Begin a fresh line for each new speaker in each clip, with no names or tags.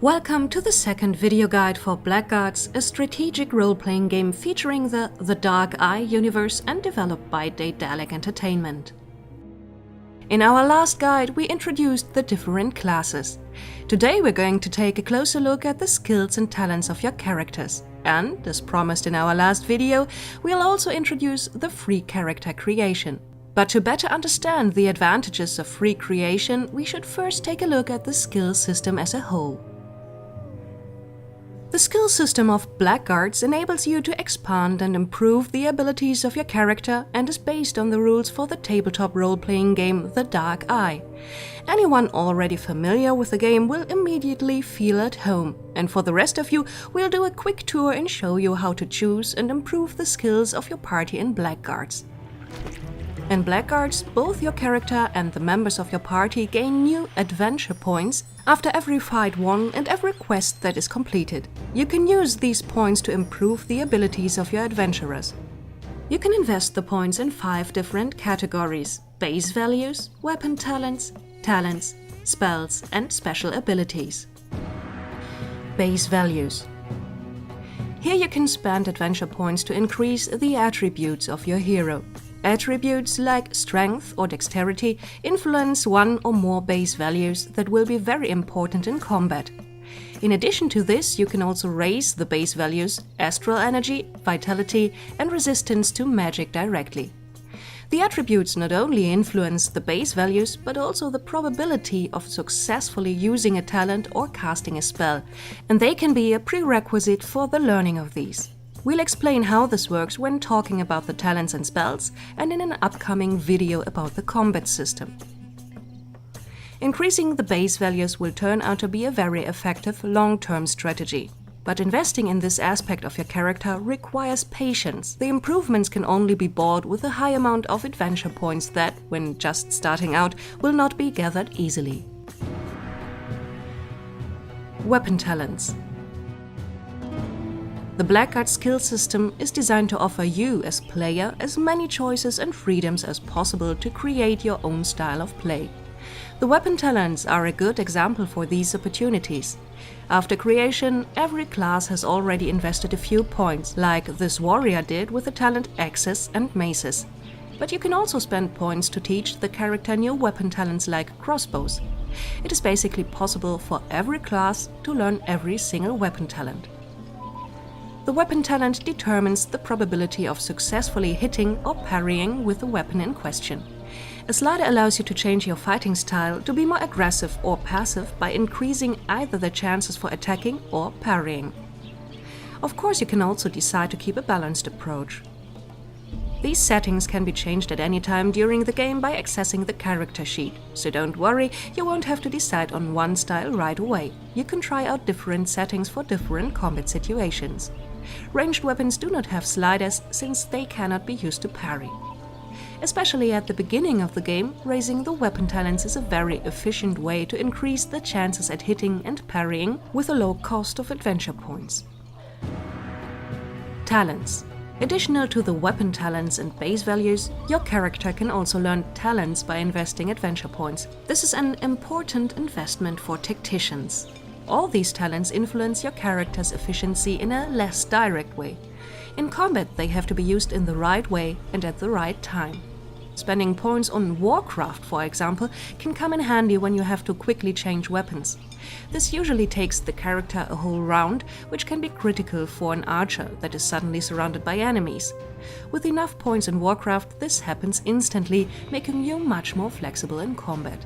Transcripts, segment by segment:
Welcome to the second video guide for Blackguards, a strategic role-playing game featuring the Dark Eye universe and developed by Daedalic Entertainment. In our last guide, we introduced the different classes. Today we're going to take a closer look at the skills and talents of your characters. And, as promised in our last video, we'll also introduce the free character creation. But to better understand the advantages of free creation, we should first take a look at the skill system as a whole. The skill system of Blackguards enables you to expand and improve the abilities of your character and is based on the rules for the tabletop role-playing game The Dark Eye. Anyone already familiar with the game will immediately feel at home, and for the rest of you, we'll do a quick tour and show you how to choose and improve the skills of your party in Blackguards. In Blackguards, both your character and the members of your party gain new adventure points after every fight won and every quest that is completed. You can use these points to improve the abilities of your adventurers. You can invest the points in 5 different categories: base values, weapon talents, spells, and special abilities. Base values. Here you can spend adventure points to increase the attributes of your hero. Attributes like strength or dexterity influence one or more base values that will be very important in combat. In addition to this, you can also raise the base values astral energy, vitality, and resistance to magic directly. The attributes not only influence the base values, but also the probability of successfully using a talent or casting a spell, and they can be a prerequisite for the learning of these. We'll explain how this works when talking about the talents and spells and in an upcoming video about the combat system. Increasing the base values will turn out to be a very effective long-term strategy. But investing in this aspect of your character requires patience. The improvements can only be bought with a high amount of adventure points that, when just starting out, will not be gathered easily. Weapon talents. The Blackguard skill system is designed to offer you, as player, as many choices and freedoms as possible to create your own style of play. The weapon talents are a good example for these opportunities. After creation, every class has already invested a few points, like this warrior did with the talent axes and maces. But you can also spend points to teach the character new weapon talents like crossbows. It is basically possible for every class to learn every single weapon talent. The weapon talent determines the probability of successfully hitting or parrying with the weapon in question. A slider allows you to change your fighting style to be more aggressive or passive by increasing either the chances for attacking or parrying. Of course, you can also decide to keep a balanced approach. These settings can be changed at any time during the game by accessing the character sheet, so don't worry, you won't have to decide on one style right away. You can try out different settings for different combat situations. Ranged weapons do not have sliders since they cannot be used to parry. Especially at the beginning of the game, raising the weapon talents is a very efficient way to increase the chances at hitting and parrying with a low cost of adventure points. Talents. Additional to the weapon talents and base values, your character can also learn talents by investing adventure points. This is an important investment for tacticians. All these talents influence your character's efficiency in a less direct way. In combat, they have to be used in the right way and at the right time. Spending points on Warcraft, for example, can come in handy when you have to quickly change weapons. This usually takes the character a whole round, which can be critical for an archer that is suddenly surrounded by enemies. With enough points in Warcraft, this happens instantly, making you much more flexible in combat.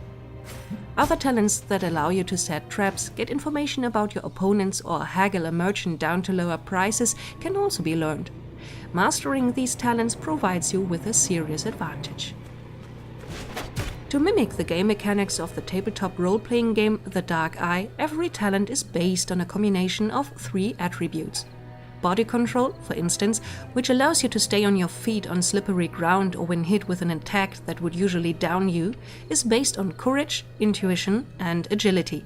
Other talents that allow you to set traps, get information about your opponents, or haggle a merchant down to lower prices can also be learned. Mastering these talents provides you with a serious advantage. To mimic the game mechanics of the tabletop role-playing game The Dark Eye, every talent is based on a combination of 3 attributes. Body control, for instance, which allows you to stay on your feet on slippery ground or when hit with an attack that would usually down you, is based on courage, intuition, and agility.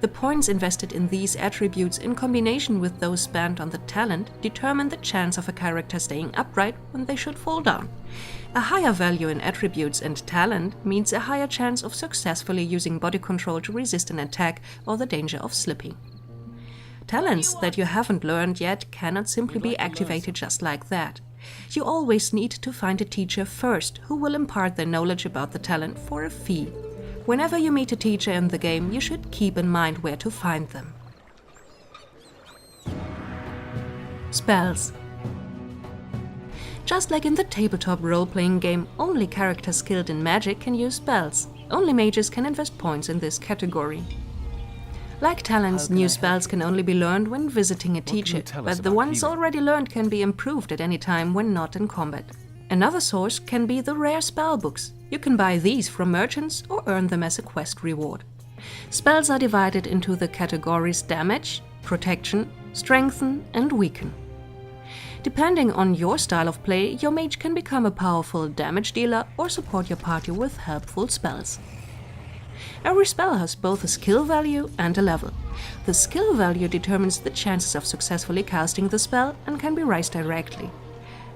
The points invested in these attributes in combination with those spent on the talent determine the chance of a character staying upright when they should fall down. A higher value in attributes and talent means a higher chance of successfully using body control to resist an attack or the danger of slipping. Talents that you haven't learned yet cannot simply be activated just like that. You always need to find a teacher first who will impart their knowledge about the talent for a fee. Whenever you meet a teacher in the game, you should keep in mind where to find them. Spells. Just like in the tabletop role-playing game, only characters skilled in magic can use spells. Only mages can invest points in this category. Like talents, new spells can only be learned when visiting a teacher, but the ones already learned can be improved at any time when not in combat. Another source can be the rare spell books. You can buy these from merchants or earn them as a quest reward. Spells are divided into the categories damage, protection, strengthen, and weaken. Depending on your style of play, your mage can become a powerful damage dealer or support your party with helpful spells. Every spell has both a skill value and a level. The skill value determines the chances of successfully casting the spell and can be raised directly.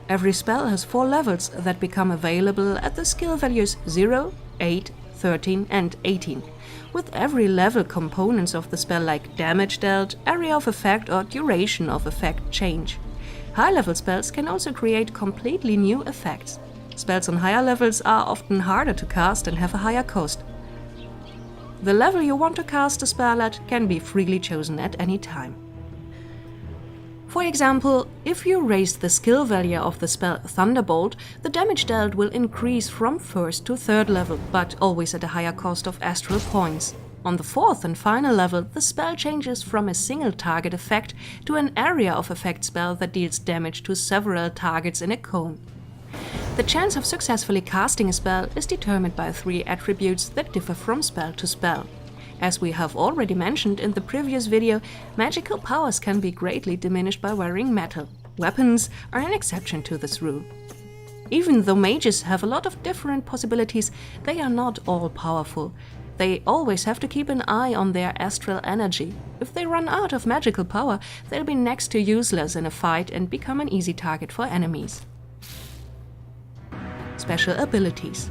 Every spell has 4 levels that become available at the skill values 0, 8, 13 and 18. With every level, components of the spell like damage dealt, area of effect or duration of effect change. High-level spells can also create completely new effects. Spells on higher levels are often harder to cast and have a higher cost. The level you want to cast a spell at can be freely chosen at any time. For example, if you raise the skill value of the spell Thunderbolt, the damage dealt will increase from 1st to 3rd level, but always at a higher cost of astral points. On the 4th and final level, the spell changes from a single target effect to an area of effect spell that deals damage to several targets in a cone. The chance of successfully casting a spell is determined by 3 attributes that differ from spell to spell. As we have already mentioned in the previous video, magical powers can be greatly diminished by wearing metal. Weapons are an exception to this rule. Even though mages have a lot of different possibilities, they are not all powerful. They always have to keep an eye on their astral energy. If they run out of magical power, they'll be next to useless in a fight and become an easy target for enemies. Special abilities.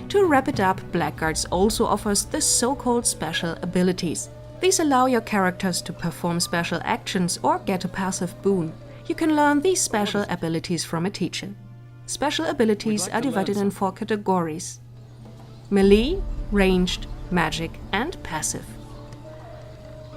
To wrap it up, Blackguards also offers the so-called special abilities. These allow your characters to perform special actions or get a passive boon. You can learn these special abilities from a teacher. Special abilities are divided in 4 categories: melee, ranged, magic, and passive.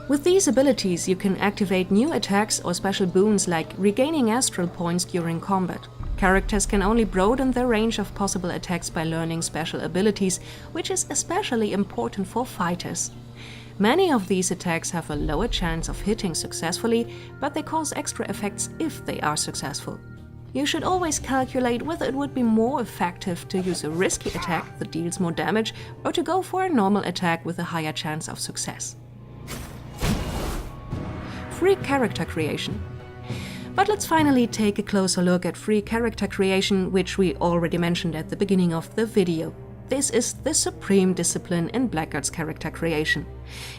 With these abilities, you can activate new attacks or special boons like regaining astral points during combat. Characters can only broaden their range of possible attacks by learning special abilities, which is especially important for fighters. Many of these attacks have a lower chance of hitting successfully, but they cause extra effects if they are successful. You should always calculate whether it would be more effective to use a risky attack that deals more damage or to go for a normal attack with a higher chance of success. Free character creation. But let's finally take a closer look at free character creation, which we already mentioned at the beginning of the video. This is the supreme discipline in Blackguards character creation.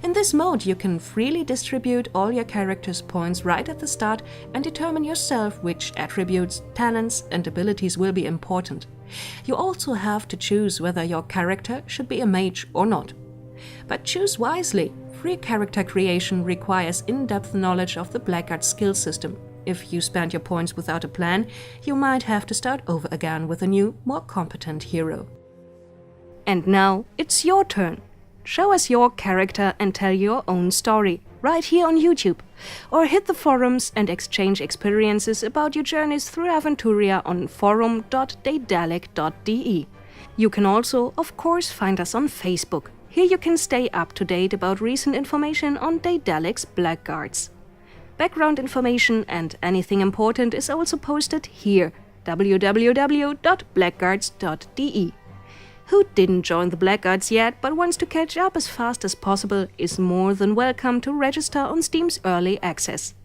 In this mode, you can freely distribute all your character's points right at the start and determine yourself which attributes, talents, and abilities will be important. You also have to choose whether your character should be a mage or not. But choose wisely. Free character creation requires in-depth knowledge of the Blackguard skill system. If you spend your points without a plan, you might have to start over again with a new, more competent hero. And now it's your turn. Show us your character and tell your own story, right here on YouTube. Or hit the forums and exchange experiences about your journeys through Aventuria on forum.daedalic.de. You can also, of course, find us on Facebook. Here you can stay up to date about recent information on Daedalic's Blackguards. Background information and anything important is also posted here, www.blackguards.de. Who didn't join the Blackguards yet but wants to catch up as fast as possible is more than welcome to register on Steam's Early Access.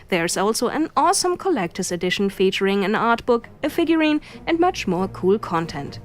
There's also an awesome collector's edition featuring an art book, a figurine, and much more cool content.